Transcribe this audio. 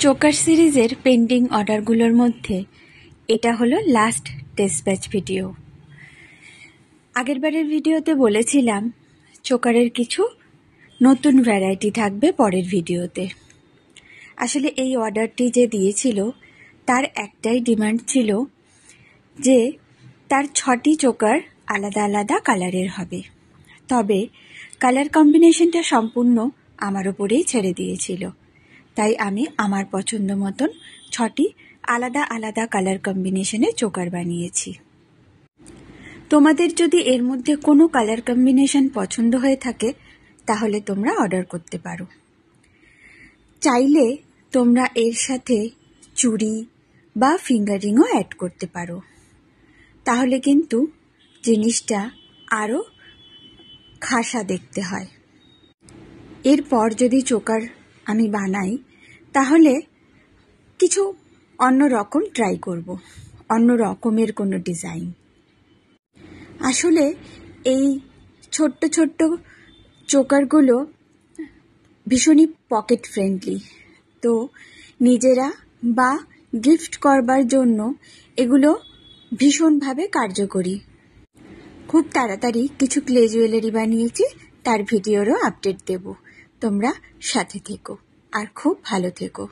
Choker সিরিজের pending অর্ডারগুলোর মধ্যে এটা হলো লাস্ট টেস্ট ব্যাচ ভিডিও। আগেরবারের ভিডিওতে বলেছিলাম চোকারের কিছু নতুন ভ্যারাইটি থাকবে পরের ভিডিওতে। আসলে এই অর্ডারটি যে দিয়েছিল তার একটাই ডিমান্ড ছিল যে তার 6টি চোকার আলাদা আলাদা কালারের হবে, তবে কালার কম্বিনেশনটা সম্পূর্ণ আমার উপরেই ছেড়ে দিয়েছিল। তাই আমি আমার পছন্দ মতন 6টি আলাদা আলাদা কালার কম্বিনেশনে চোকার বানিয়েছি। তোমাদের যদি এর মধ্যে কোনো কালার কম্বিনেশন পছন্দ হয়ে থাকে তাহলে তোমরা অর্ডার করতে পারো। চাইলে তোমরা এর সাথে চুড়ি বা ফিঙ্গারিংও অ্যাড করতে পারো, তাহলে কিন্তু জিনিসটা আরও খাসা দেখতে হয়। এরপর যদি চোকার আমি বানাই তাহলে কিছু অন্য রকম ট্রাই করব, অন্য রকমের কোনো ডিজাইন। আসলে এই ছোট্ট ছোট্ট চোকারগুলো ভীষণই পকেট ফ্রেন্ডলি, তো নিজেরা বা গিফট করবার জন্য এগুলো ভীষণভাবে কার্যকরী। খুব তাড়াতাড়ি কিছু ক্লে জুয়েলারি বানিয়েছি, তার ভিডিওরও আপডেট দেব। তোমরা সাথে থেকো আর খুব ভালো থেকো।